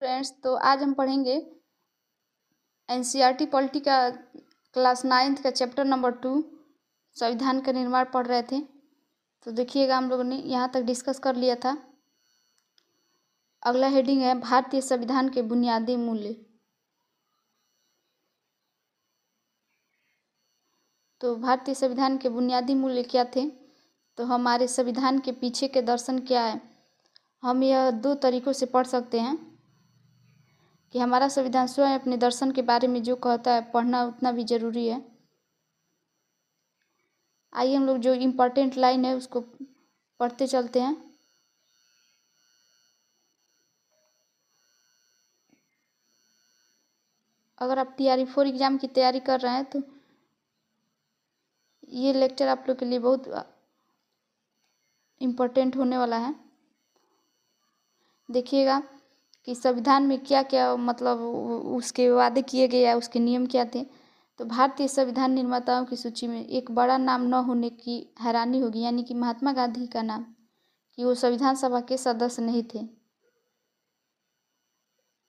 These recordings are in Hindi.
फ्रेंड्स, तो आज हम पढ़ेंगे एनसीईआरटी पॉलिटी का क्लास 9th का चैप्टर नंबर 2 संविधान का निर्माण पढ़ रहे थे। तो देखिएगा, हम लोगों ने यहाँ तक डिस्कस कर लिया था। अगला हेडिंग है भारतीय संविधान के बुनियादी मूल्य। तो भारतीय संविधान के बुनियादी मूल्य क्या थे? तो हमारे संविधान के पीछे के दर्शन क्या है? हम यह दो तरीक़ों से पढ़ सकते हैं कि हमारा संविधान स्वयं अपने दर्शन के बारे में जो कहता है पढ़ना उतना भी ज़रूरी है। आइए हम लोग जो इम्पोर्टेंट लाइन है उसको पढ़ते चलते हैं। अगर आप TRE-4 एग्ज़ाम की तैयारी कर रहे हैं तो ये लेक्चर आप लोग के लिए बहुत इम्पोर्टेंट होने वाला है। देखिएगा कि संविधान में क्या क्या मतलब उसके वादे किए गए या उसके नियम क्या थे। तो भारतीय संविधान निर्माताओं की सूची में एक बड़ा नाम न होने की हैरानी होगी, यानी कि महात्मा गांधी का नाम, कि वो संविधान सभा के सदस्य नहीं थे।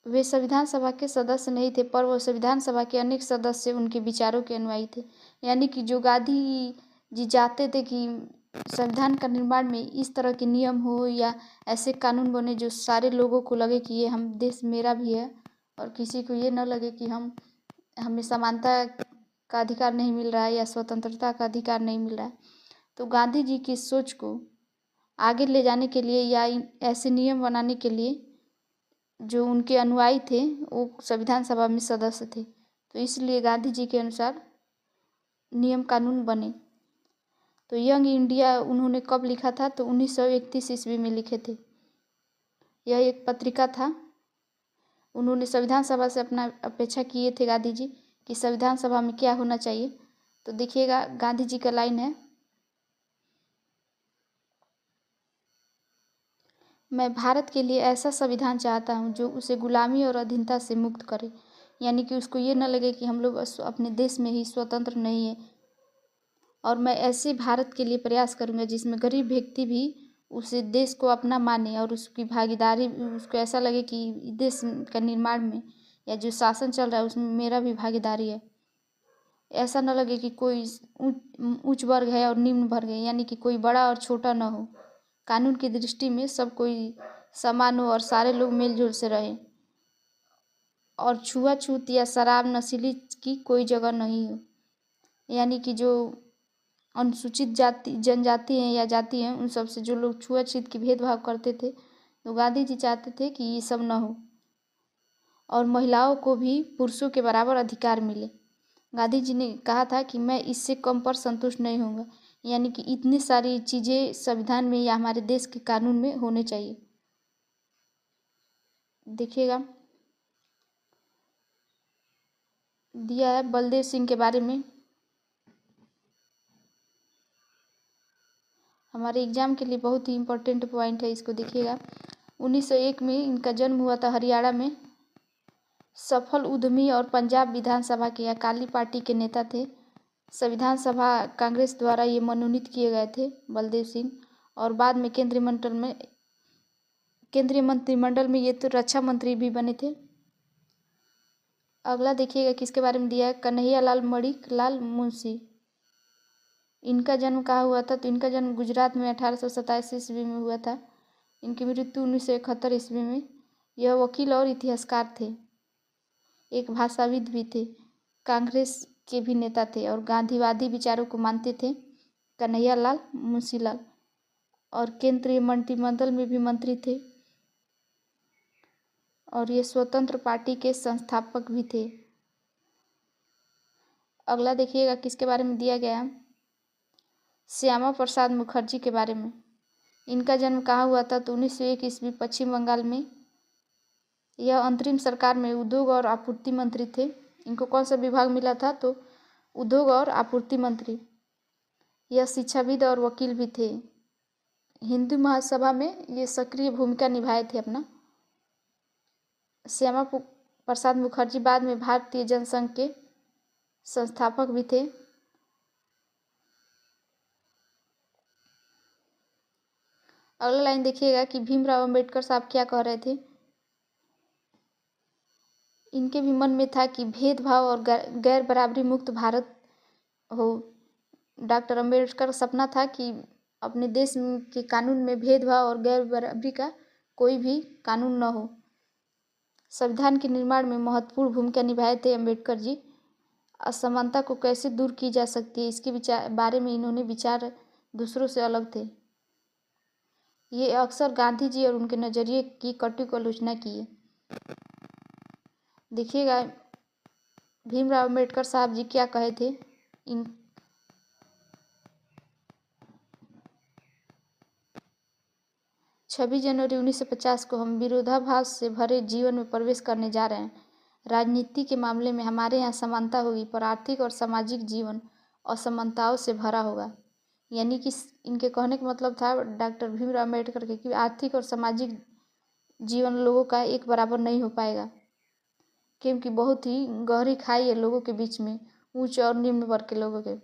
वे संविधान सभा के सदस्य नहीं थे, पर वो संविधान सभा के अनेक सदस्य उनके विचारों के अनुयायी थे। यानी कि जो गांधी जी चाहते थे कि संविधान का निर्माण में इस तरह के नियम हो या ऐसे कानून बने जो सारे लोगों को लगे कि ये हम देश मेरा भी है, और किसी को ये न लगे कि हमें समानता का अधिकार नहीं मिल रहा है या स्वतंत्रता का अधिकार नहीं मिल रहा है। तो गांधी जी की सोच को आगे ले जाने के लिए या ऐसे नियम बनाने के लिए जो उनके अनुयायी थे वो संविधान सभा में सदस्य थे। तो इसलिए गांधी जी के अनुसार नियम कानून बने। तो यंग इंडिया उन्होंने कब लिखा था? तो 1931 ईस्वी में लिखे थे। यह एक पत्रिका था। उन्होंने संविधान सभा से अपना अपेक्षा किए थे गांधी जी कि संविधान सभा में क्या होना चाहिए। तो देखिएगा, गांधी जी का लाइन है, मैं भारत के लिए ऐसा संविधान चाहता हूँ जो उसे गुलामी और अधीनता से मुक्त करे। यानी कि उसको ये न लगे कि हम लोग अपने देश में ही स्वतंत्र नहीं है। और मैं ऐसे भारत के लिए प्रयास करूँगा जिसमें गरीब व्यक्ति भी उसे देश को अपना माने और उसकी भागीदारी, उसको ऐसा लगे कि देश का निर्माण में या जो शासन चल रहा है उसमें मेरा भी भागीदारी है। ऐसा न लगे कि कोई उच्च वर्ग है और निम्न वर्ग है, यानी कि कोई बड़ा और छोटा न हो। कानून की दृष्टि में सब कोई समान हो और सारे लोग मिलजुल से रहें, और छुआछूत या शराब नशीली की कोई जगह नहीं हो। यानी कि जो अनुसूचित जाति जनजाति हैं या जाति हैं, उन सब से जो लोग छुआछूत की भेदभाव करते थे, तो गांधी जी चाहते थे कि ये सब न हो और महिलाओं को भी पुरुषों के बराबर अधिकार मिले। गांधी जी ने कहा था कि मैं इससे कम पर संतुष्ट नहीं होऊंगा। यानी कि इतनी सारी चीज़ें संविधान में या हमारे देश के कानून में होने चाहिए। देखिएगा, दिया है बलदेव सिंह के बारे में। हमारे एग्जाम के लिए बहुत ही इम्पोर्टेंट पॉइंट है, इसको देखिएगा। 1901 में इनका जन्म हुआ था हरियाणा में। सफल उद्यमी और पंजाब विधानसभा के अकाली पार्टी के नेता थे। संविधान सभा कांग्रेस द्वारा ये मनोनीत किए गए थे बलदेव सिंह, और बाद में केंद्रीय मंत्रिमंडल में ये तो रक्षा मंत्री भी बने थे। अगला देखिएगा किसके बारे में दिया है, कन्हैया लाल मणिक लाल मुंशी। इनका जन्म कहाँ हुआ था? तो इनका जन्म गुजरात में 1827 ईस्वी में हुआ था। इनकी मृत्यु 1971 ईस्वी में। यह वकील और इतिहासकार थे, एक भाषाविद भी थे, कांग्रेस के भी नेता थे और गांधीवादी विचारों को मानते थे, कन्हैया लाल मुंशीलाल। और केंद्रीय मंत्रिमंडल में भी मंत्री थे, और ये स्वतंत्र पार्टी के संस्थापक भी थे। अगला देखिएगा किसके बारे में दिया गया है, श्यामा प्रसाद मुखर्जी के बारे में। इनका जन्म कहाँ हुआ था? तो 1901 ईस्वी पश्चिम बंगाल में। यह अंतरिम सरकार में उद्योग और आपूर्ति मंत्री थे। इनको कौन सा विभाग मिला था? तो उद्योग और आपूर्ति मंत्री। यह शिक्षाविद और वकील भी थे। हिंदू महासभा में ये सक्रिय भूमिका निभाए थे अपना। श्यामा प्रसाद मुखर्जी बाद में भारतीय जनसंघ के संस्थापक भी थे। अगला लाइन देखिएगा कि भीमराव अंबेडकर साहब क्या कह रहे थे। इनके भी मन में था कि भेदभाव और गैर बराबरी मुक्त भारत हो। डॉक्टर अम्बेडकर का सपना था कि अपने देश के कानून में भेदभाव और गैर बराबरी का कोई भी कानून न हो। संविधान के निर्माण में महत्वपूर्ण भूमिका निभाए थे अम्बेडकर जी। असमानता को कैसे दूर की जा सकती है, इसके बारे में इन्होंने विचार दूसरों से अलग थे। ये अक्सर गांधी जी और उनके नज़रिए की कटु आलोचना की है। देखिएगा भीमराव अम्बेडकर साहब जी क्या कहे थे। इन 26 जनवरी 1950 को हम विरोधाभास से भरे जीवन में प्रवेश करने जा रहे हैं। राजनीति के मामले में हमारे यहाँ समानता होगी, पर आर्थिक और सामाजिक जीवन असमानताओं से भरा होगा। यानी कि इनके कहने का मतलब था डॉक्टर भीमराव अम्बेडकर के कि आर्थिक और सामाजिक जीवन लोगों का एक बराबर नहीं हो पाएगा, क्योंकि बहुत ही गहरी खाई है लोगों के बीच में, उच्च और निम्न वर्ग के लोगों के।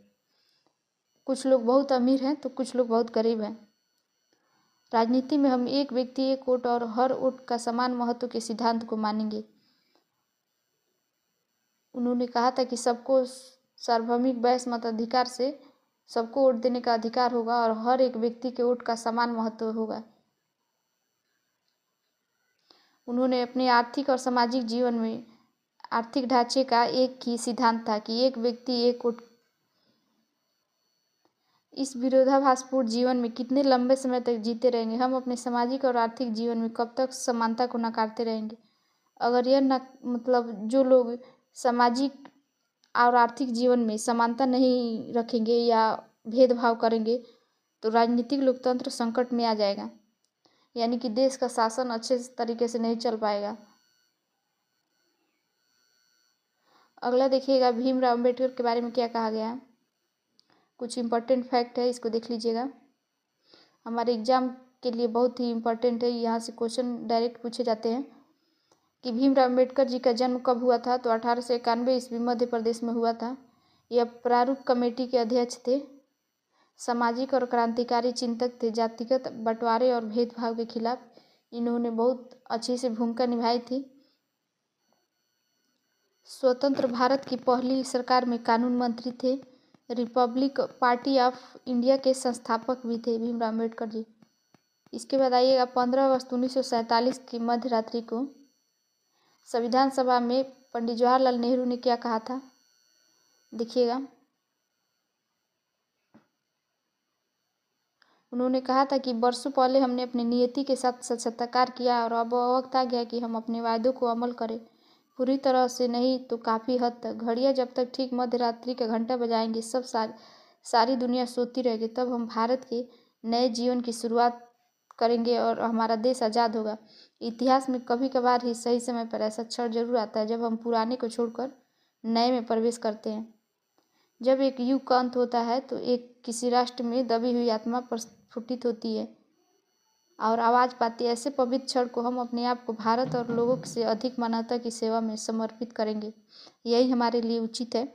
कुछ लोग बहुत अमीर हैं तो कुछ लोग बहुत गरीब हैं। राजनीति में हम एक व्यक्ति एक वोट और हर वोट का समान महत्व के सिद्धांत को मानेंगे। उन्होंने कहा था कि सबको सार्वभौमिक वैश्य मताधिकार से सबको वोट देने का अधिकार होगा और हर एक व्यक्ति के वोट का समान महत्व होगा। उन्होंने अपने आर्थिक और सामाजिक जीवन में आर्थिक ढांचे का एक ही सिद्धांत था कि एक व्यक्ति एक वोट। इस विरोधाभासपूर्ण जीवन में कितने लंबे समय तक जीते रहेंगे? हम अपने सामाजिक और आर्थिक जीवन में कब तक समानता को नकारते रहेंगे? अगर यह मतलब जो लोग सामाजिक और आर्थिक जीवन में समानता नहीं रखेंगे या भेदभाव करेंगे तो राजनीतिक लोकतंत्र संकट में आ जाएगा, यानी कि देश का शासन अच्छे तरीके से नहीं चल पाएगा। अगला देखिएगा भीमराव अम्बेडकर के बारे में क्या कहा गया है। कुछ इम्पोर्टेंट फैक्ट है, इसको देख लीजिएगा। हमारे एग्जाम के लिए बहुत ही इम्पोर्टेंट है, यहाँ से क्वेश्चन डायरेक्ट पूछे जाते हैं कि भीमराव अम्बेडकर जी का जन्म कब हुआ था। तो 1891 ईस्वी मध्य प्रदेश में हुआ था। यह प्रारूप कमेटी के अध्यक्ष थे, सामाजिक और क्रांतिकारी चिंतक थे, जातिगत बंटवारे और भेदभाव के खिलाफ इन्होंने बहुत अच्छी से भूमिका निभाई थी। स्वतंत्र भारत की पहली सरकार में कानून मंत्री थे। रिपब्लिक पार्टी ऑफ इंडिया के संस्थापक भी थे भीमराव अम्बेडकर जी। इसके बाद आइएगा 15 अगस्त 1947 की मध्य रात्रि को संविधान सभा में पंडित जवाहरलाल नेहरू ने क्या कहा था, देखिएगा। उन्होंने कहा था कि वर्षों पहले हमने अपनी नियति के साथ साक्षात्कार किया और अब वक्त आ गया कि हम अपने वायदों को अमल करें, पूरी तरह से नहीं तो काफ़ी हद तक। घड़ियाँ जब तक ठीक मध्य रात्रि का घंटा बजाएंगे सारी दुनिया सोती रहेगी, तब हम भारत के नए जीवन की शुरुआत करेंगे और हमारा देश आज़ाद होगा। इतिहास में कभी कभार ही सही समय पर ऐसा क्षण जरूर आता है जब हम पुराने को छोड़कर नए में प्रवेश करते हैं। जब एक युग का अंत होता है तो एक किसी राष्ट्र में दबी हुई आत्मा प्रस्फुटित होती है और आवाज़ पाती है। ऐसे पवित्र क्षण को हम अपने आप को भारत और लोगों से अधिक मानवता की सेवा में समर्पित करेंगे। यही हमारे लिए उचित है।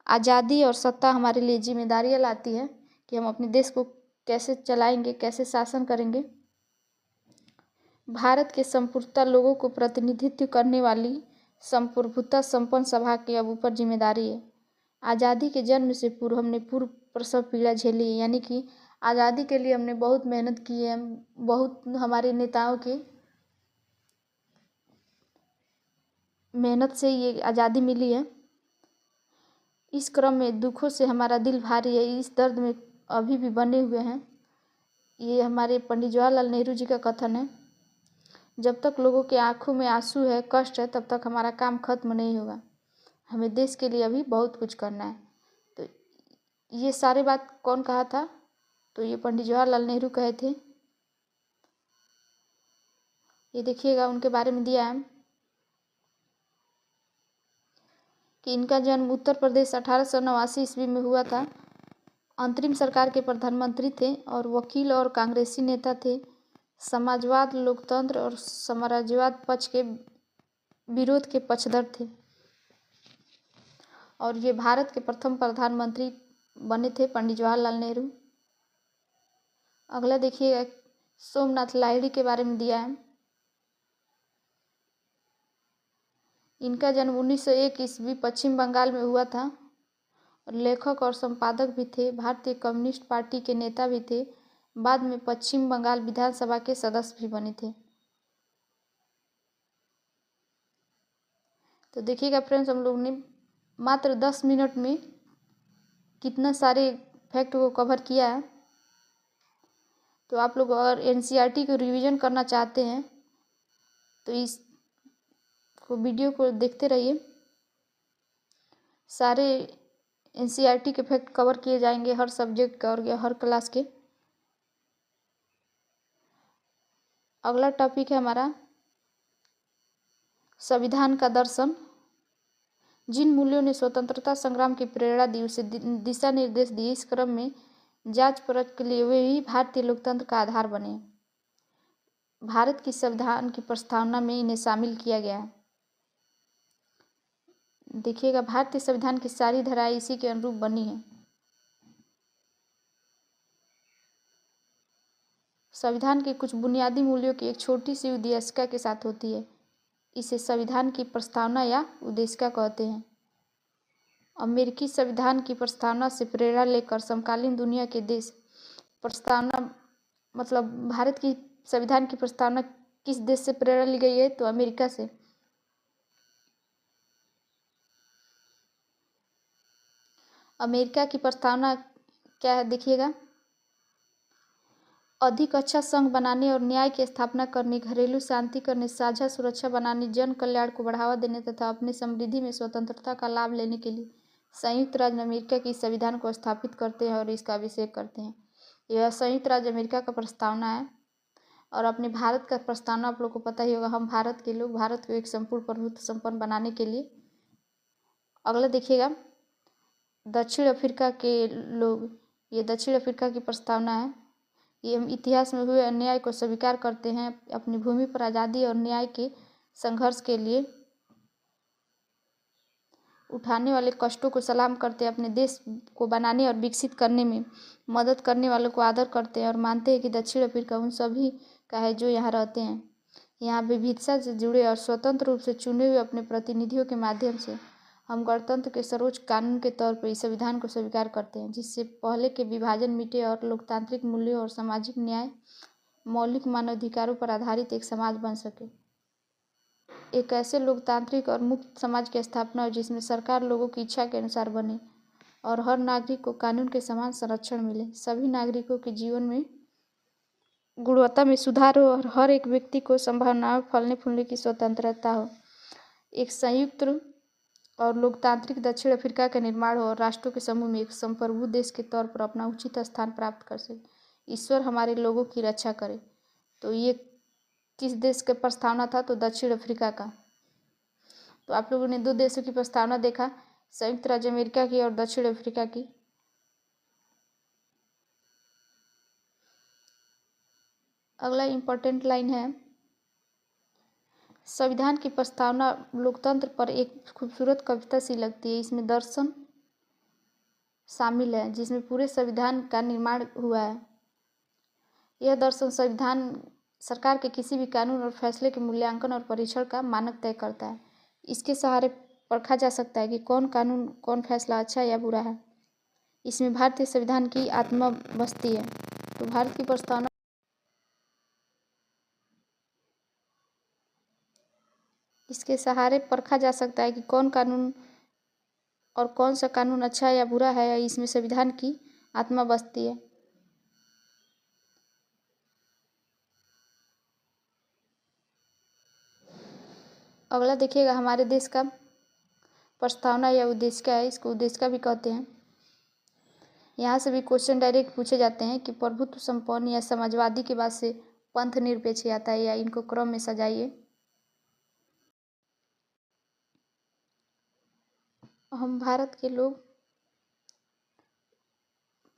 आज़ादी और सत्ता हमारे लिए जिम्मेदारियाँ लाती है कि हम अपने देश को कैसे चलाएंगे, कैसे शासन करेंगे। भारत के संपूर्णता लोगों को प्रतिनिधित्व करने वाली संप्रभुता संपन्न सभा की अब ऊपर जिम्मेदारी है। आज़ादी के जन्म से पूर्व हमने पूर्व प्रसव पीड़ा झेली है, यानी कि आज़ादी के लिए हमने बहुत मेहनत की है, बहुत हमारे नेताओं की मेहनत से ये आज़ादी मिली है। इस क्रम में दुखों से हमारा दिल भारी है, इस दर्द में अभी भी बने हुए हैं। ये हमारे पंडित जवाहरलाल नेहरू जी का कथन है। जब तक लोगों के आंखों में आंसू है, कष्ट है, तब तक हमारा काम खत्म नहीं होगा। हमें देश के लिए अभी बहुत कुछ करना है। तो ये सारे बात कौन कहा था, तो ये पंडित जवाहरलाल नेहरू कहे थे। ये देखिएगा उनके बारे में दिया है कि इनका जन्म उत्तर प्रदेश 1889 ईस्वी में हुआ था। अंतरिम सरकार के प्रधानमंत्री थे और वकील और कांग्रेसी नेता थे। समाजवाद, लोकतंत्र और साम्राज्यवाद पक्ष के विरोध के पक्षधर थे और ये भारत के प्रथम प्रधानमंत्री बने थे पंडित जवाहरलाल नेहरू। अगला देखिए सोमनाथ लाहिड़ी के बारे में दिया है इनका जन्म 1901 ईस्वी पश्चिम बंगाल में हुआ था और लेखक और संपादक भी थे। भारतीय कम्युनिस्ट पार्टी के नेता भी थे। बाद में पश्चिम बंगाल विधानसभा के सदस्य भी बने थे। तो देखिएगा फ्रेंड्स, हम लोग ने मात्र 10 मिनट में कितना सारे फैक्ट को कवर किया है। तो आप लोग अगर एनसीईआरटी को रिवीजन करना चाहते हैं तो इस वीडियो को देखते रहिए। सारे एनसीईआरटी के फैक्ट कवर किए जाएंगे, हर सब्जेक्ट का और हर क्लास के। अगला टॉपिक है हमारा संविधान का दर्शन। जिन मूल्यों ने स्वतंत्रता संग्राम की प्रेरणा दी, उसे दिशा निर्देश दिए, इस क्रम में जांच परख के लिए वे ही भारतीय लोकतंत्र का आधार बने। भारत की संविधान की प्रस्तावना में इन्हें शामिल किया गया है। देखिएगा, भारतीय संविधान की सारी धाराएं इसी के अनुरूप बनी है। संविधान के कुछ बुनियादी मूल्यों की एक छोटी सी उद्देशिका के साथ होती है। इसे संविधान की प्रस्तावना या उद्देशिका कहते हैं। अमेरिकी संविधान की प्रस्तावना से प्रेरणा लेकर समकालीन दुनिया के देश प्रस्तावना मतलब भारत की संविधान की प्रस्तावना किस देश से प्रेरणा ली गई है? तो अमेरिका से। अमेरिका की प्रस्तावना क्या है देखिएगा। अधिक अच्छा संघ बनाने और न्याय की स्थापना करने, घरेलू शांति करने, साझा सुरक्षा बनाने, जन कल्याण को बढ़ावा देने तथा अपनी समृद्धि में स्वतंत्रता का लाभ लेने के लिए संयुक्त राज्य अमेरिका की संविधान को स्थापित करते हैं और इसका अभिषेक करते हैं। यह संयुक्त राज्य अमेरिका का प्रस्तावना है। और अपने भारत का प्रस्तावना आप लोग को पता ही होगा। हम भारत के लोग भारत को एक संपूर्ण प्रभुत्व संपन्न बनाने के लिए। अगला देखिएगा, दक्षिण अफ्रीका के लोग। ये दक्षिण अफ्रीका की प्रस्तावना है। ये इतिहास में हुए अन्याय को स्वीकार करते हैं, अपनी भूमि पर आज़ादी और न्याय के संघर्ष के लिए उठाने वाले कष्टों को सलाम करते हैं, अपने देश को बनाने और विकसित करने में मदद करने वालों को आदर करते हैं और मानते हैं कि दक्षिण अफ्रीका उन सभी का है जो यहाँ रहते हैं। यहाँ विविधता से जुड़े और स्वतंत्र रूप से चुने हुए अपने प्रतिनिधियों के माध्यम से हम गणतंत्र के सर्वोच्च कानून के तौर पर इस संविधान को स्वीकार करते हैं, जिससे पहले के विभाजन मिटे और लोकतांत्रिक मूल्यों और सामाजिक न्याय, मौलिक मानवाधिकारों पर आधारित एक समाज बन सके। एक ऐसे लोकतांत्रिक और मुक्त समाज की स्थापना हो जिसमें सरकार लोगों की इच्छा के अनुसार बने और हर नागरिक को कानून के समान संरक्षण मिले, सभी नागरिकों के जीवन में गुणवत्ता में सुधार हो और हर एक व्यक्ति को संभावनाओं फलने फूलने की स्वतंत्रता हो। एक संयुक्त और लोकतांत्रिक दक्षिण अफ्रीका का निर्माण हो और राष्ट्रों के समूह में एक संप्रभु देश के तौर पर अपना उचित स्थान प्राप्त कर सके। ईश्वर हमारे लोगों की रक्षा करे। तो ये किस देश का प्रस्तावना था? तो दक्षिण अफ्रीका का। तो आप लोगों ने दो देशों की प्रस्तावना देखा, संयुक्त राज्य अमेरिका की और दक्षिण अफ्रीका की। अगला इम्पोर्टेंट लाइन है, संविधान की प्रस्तावना लोकतंत्र पर एक खूबसूरत कविता सी लगती है। इसमें दर्शन शामिल है जिसमें पूरे संविधान का निर्माण हुआ है। यह दर्शन संविधान सरकार के किसी भी कानून और फैसले के मूल्यांकन और परीक्षण का मानक तय करता है। इसके सहारे परखा जा सकता है कि कौन कानून, कौन फैसला अच्छा या बुरा है। इसमें भारतीय संविधान की आत्मा बसती है। तो भारत की प्रस्तावना इसके सहारे परखा जा सकता है कि कौन कानून और कौन सा कानून अच्छा या बुरा है। इसमें संविधान की आत्मा बसती है। अगला देखिएगा, हमारे देश का प्रस्तावना या उद्देशिका है। इसको उद्देशिका भी कहते हैं। यहाँ से भी क्वेश्चन डायरेक्ट पूछे जाते हैं कि प्रभुत्व संपन्न या समाजवादी के बाद से पंथ निरपेक्ष आता है, या इनको क्रम में सजाइए। हम भारत के लोग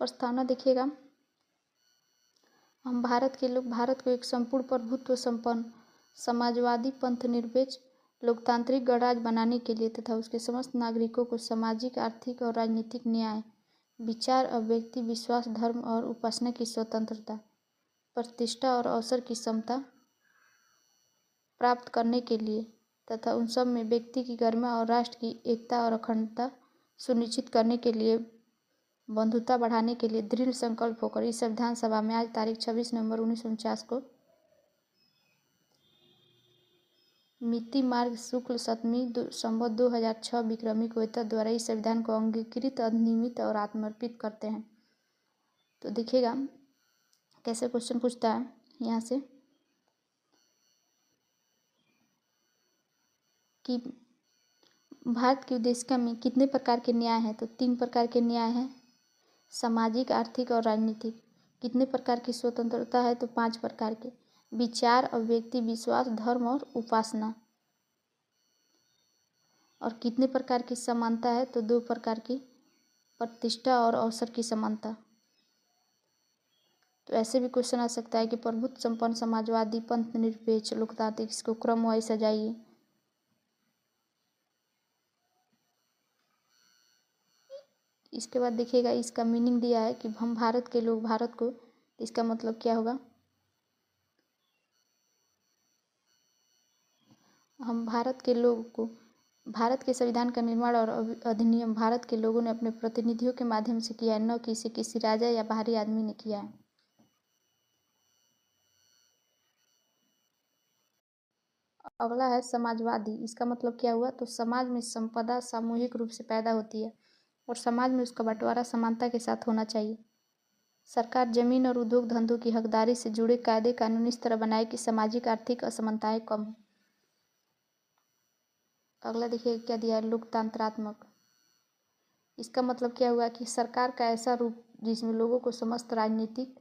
प्रस्तावना देखिएगा। हम भारत के लोग भारत को एक संपूर्ण प्रभुत्व संपन्न समाजवादी पंथ निरपेक्ष लोकतांत्रिक गणराज्य बनाने के लिए तथा उसके समस्त नागरिकों को सामाजिक, आर्थिक और राजनीतिक न्याय, विचार, अभिव्यक्ति, विश्वास, धर्म और उपासना की स्वतंत्रता, प्रतिष्ठा और अवसर की समता प्राप्त करने के लिए तथा उन सब में व्यक्ति की गरिमा और राष्ट्र की एकता और अखंडता सुनिश्चित करने के लिए, बंधुता बढ़ाने के लिए दृढ़ संकल्प होकर इस संविधान सभा में आज तारीख 26 नवंबर 1949 को मिति मार्ग शुक्ल सप्तमी संवत 2006 विक्रमी को द्वारा इस संविधान को अंगीकृत, अधिनियमित और आत्मर्पित करते हैं। तो देखिएगा कैसे क्वेश्चन पूछता है यहाँ से कि भारत की उद्देशिका में कितने प्रकार के न्याय हैं। तो 3 प्रकार के न्याय हैं, सामाजिक, आर्थिक और राजनीतिक। कितने प्रकार की स्वतंत्रता है। तो 5 प्रकार के, विचार, अभिव्यक्ति, विश्वास, धर्म और उपासना। और कितने प्रकार की समानता है। तो 2 प्रकार की, प्रतिष्ठा और अवसर की समानता। तो ऐसे भी क्वेश्चन आ सकता है कि प्रभुत्व संपन्न, समाजवादी, पंथ निरपेक्ष, लोकतांत्रिक, इसको क्रम वाइज सजाइए। इसके बाद देखिएगा इसका मीनिंग दिया है कि हम भारत के लोग, भारत को, इसका मतलब क्या होगा। हम भारत के लोगों को, भारत के संविधान का निर्माण और अधिनियम भारत के लोगों ने अपने प्रतिनिधियों के माध्यम से किया है, न कि इसे किसी राजा या बाहरी आदमी ने किया है। अगला है समाजवादी। इसका मतलब क्या हुआ। तो समाज में संपदा सामूहिक रूप से पैदा होती है और समाज में उसका बंटवारा समानता के साथ होना चाहिए। सरकार जमीन और उद्योग धंधों की हकदारी से जुड़े कायदे कानून इस तरह बनाए कि सामाजिक आर्थिक असमानताएं कम हो। अगला देखिए क्या दिया है, लोकतंत्रात्मक। इसका मतलब क्या हुआ कि सरकार का ऐसा रूप जिसमें लोगों को समस्त राजनीतिक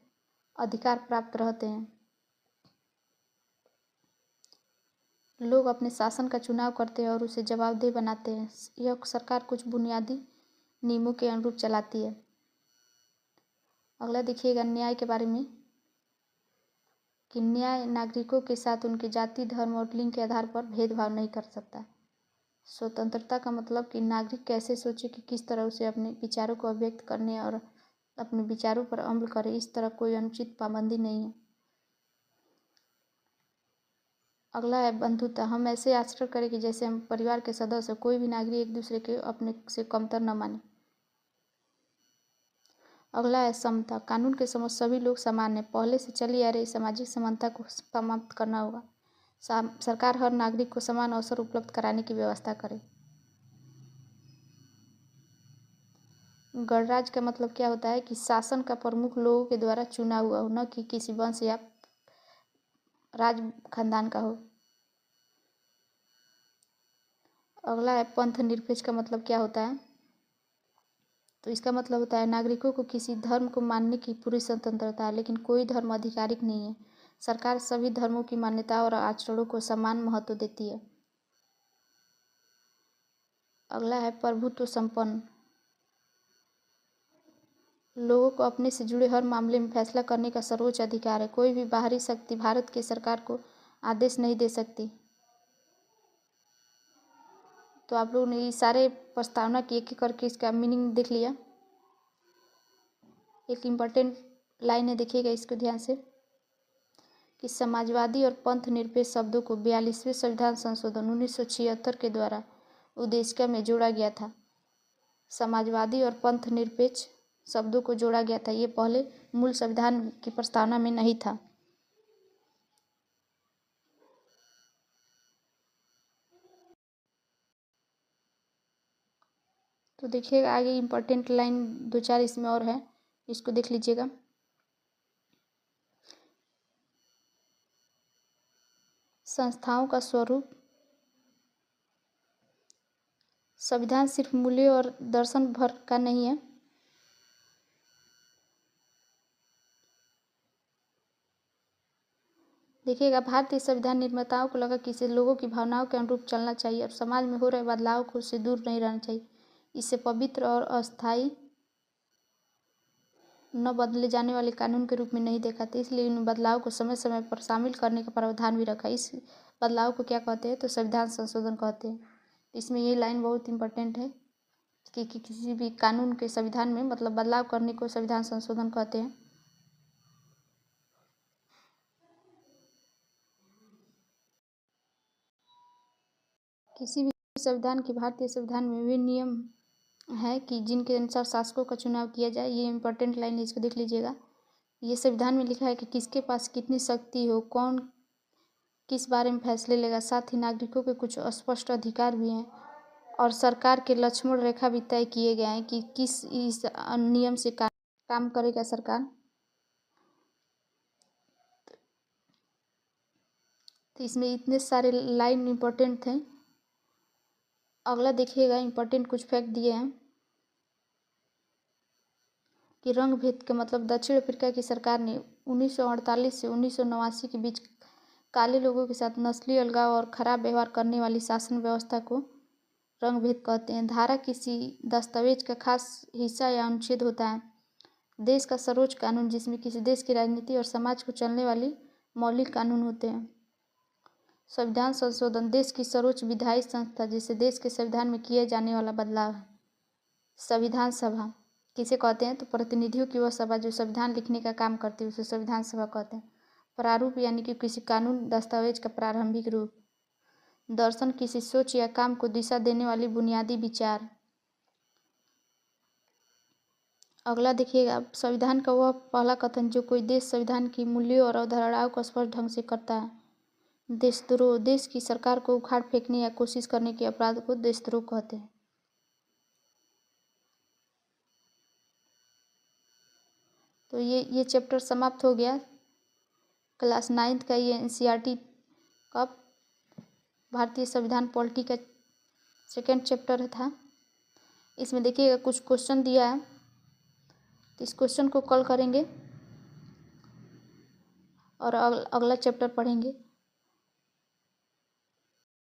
अधिकार प्राप्त रहते हैं। लोग अपने शासन का चुनाव करते हैं और उसे जवाबदेह बनाते हैं। यह सरकार कुछ बुनियादी नियमों के अनुरूप चलाती है। अगला देखिएगा न्याय के बारे में कि न्याय नागरिकों के साथ उनके जाति, धर्म और लिंग के आधार पर भेदभाव नहीं कर सकता। स्वतंत्रता का मतलब कि नागरिक कैसे सोचे कि किस तरह उसे अपने विचारों को अभिव्यक्त करने और अपने विचारों पर अमल करे, इस तरह कोई अनुचित पाबंदी नहीं है। अगला है बंधुता। हम ऐसे आचरण करें कि जैसे हम परिवार के सदस्य, कोई भी नागरिक एक दूसरे के अपने से कमतर न माने। अगला है समता। कानून के समक्ष सभी लोग समान हैं। पहले से चली आ रही सामाजिक समानता को समाप्त करना होगा। सरकार हर नागरिक को समान अवसर उपलब्ध कराने की व्यवस्था करे। गणराज्य का मतलब क्या होता है कि शासन का प्रमुख लोगों के द्वारा चुना हुआ हो, न कि किसी वंश या राज खानदान का हो। अगला है पंथ निरपेक्ष। का मतलब क्या होता है। तो इसका मतलब होता है नागरिकों को किसी धर्म को मानने की पूरी स्वतंत्रता है, लेकिन कोई धर्म आधिकारिक नहीं है। सरकार सभी धर्मों की मान्यता और आचरणों को समान महत्व देती है। अगला है प्रभुत्व संपन्न। लोगों को अपने से जुड़े हर मामले में फैसला करने का सर्वोच्च अधिकार है। कोई भी बाहरी शक्ति भारत की सरकार को आदेश नहीं दे सकती। तो आप लोगों ने ये सारे प्रस्तावना की एक एक करके इसका मीनिंग देख लिया। एक इम्पॉर्टेंट लाइन है, देखिएगा इसको ध्यान से कि समाजवादी और पंथ निरपेक्ष शब्दों को 42वें संविधान संशोधन 1976 के द्वारा उद्देशिका में जोड़ा गया था। समाजवादी और पंथ निरपेक्ष शब्दों को जोड़ा गया था, ये पहले मूल संविधान की प्रस्तावना में नहीं था। तो देखिएगा आगे इम्पोर्टेंट लाइन 2-4 इसमें और है, इसको देख लीजिएगा। संस्थाओं का स्वरूप। संविधान सिर्फ मूल्य और दर्शन भर का नहीं है। देखिएगा भारतीय संविधान निर्माताओं को लगा कि इसे लोगों की भावनाओं के अनुरूप चलना चाहिए और समाज में हो रहे बदलाव को उससे दूर नहीं रहना चाहिए। इसे पवित्र और अस्थायी, न बदले जाने वाले कानून के रूप में नहीं देखा था, इसलिए इन बदलाव को समय समय पर शामिल करने का प्रावधान भी रखा। इस बदलाव को क्या कहते हैं। तो संविधान संशोधन कहते हैं। इसमें ये लाइन बहुत इंपॉर्टेंट है कि किसी भी कानून के संविधान में मतलब बदलाव करने को संविधान संशोधन कहते हैं। किसी भी संविधान की भारतीय संविधान में विभिन्न नियम है कि जिनके अनुसार शासकों का चुनाव किया जाए। ये इम्पोर्टेंट लाइन है, इसको देख लीजिएगा। ये संविधान में लिखा है कि किसके पास कितनी शक्ति हो, कौन किस बारे में फैसले लेगा, साथ ही नागरिकों के कुछ स्पष्ट अधिकार भी हैं और सरकार के लक्ष्मण रेखा भी तय किए गए हैं कि किस इस नियम से काम करेगा सरकार। तो इसमें इतने सारे लाइन इम्पोर्टेंट थे। अगला देखिएगा, इम्पोर्टेंट कुछ फैक्ट दिए हैं कि रंग भेद का मतलब दक्षिण अफ्रीका की सरकार ने 1948 से 1989 के बीच काले लोगों के साथ नस्ली अलगाव और खराब व्यवहार करने वाली शासन व्यवस्था को रंग भेद कहते हैं। धारा किसी दस्तावेज का खास हिस्सा या अनुच्छेद होता है। देश का सर्वोच्च कानून, जिसमें किसी देश की राजनीति और समाज को चलने वाली मौलिक कानून होते हैं। संविधान संशोधन, देश की सर्वोच्च विधायी संस्था जिसे देश के संविधान में किए जाने वाला बदलाव है। संविधान सभा किसे कहते हैं? तो प्रतिनिधियों की वह सभा जो संविधान लिखने का काम करती है उसे संविधान सभा कहते हैं। प्रारूप यानी कि किसी कानून दस्तावेज का प्रारंभिक रूप। दर्शन, किसी सोच या काम को दिशा देने वाली बुनियादी विचार। अगला देखिएगा, संविधान का वह पहला कथन जो कोई देश संविधान की मूल्यों और अवधारणाओं को स्पष्ट ढंग से करता है। देशद्रोह, देश की सरकार को उखाड़ फेंकने या कोशिश करने के अपराध को देशद्रोह कहते हैं। तो ये चैप्टर समाप्त हो गया। क्लास 9th का ये NCERT का भारतीय संविधान पॉलिटी का सेकेंड चैप्टर था। इसमें देखिएगा कुछ क्वेश्चन दिया है, तो इस क्वेश्चन को कल करेंगे और अगला चैप्टर पढ़ेंगे।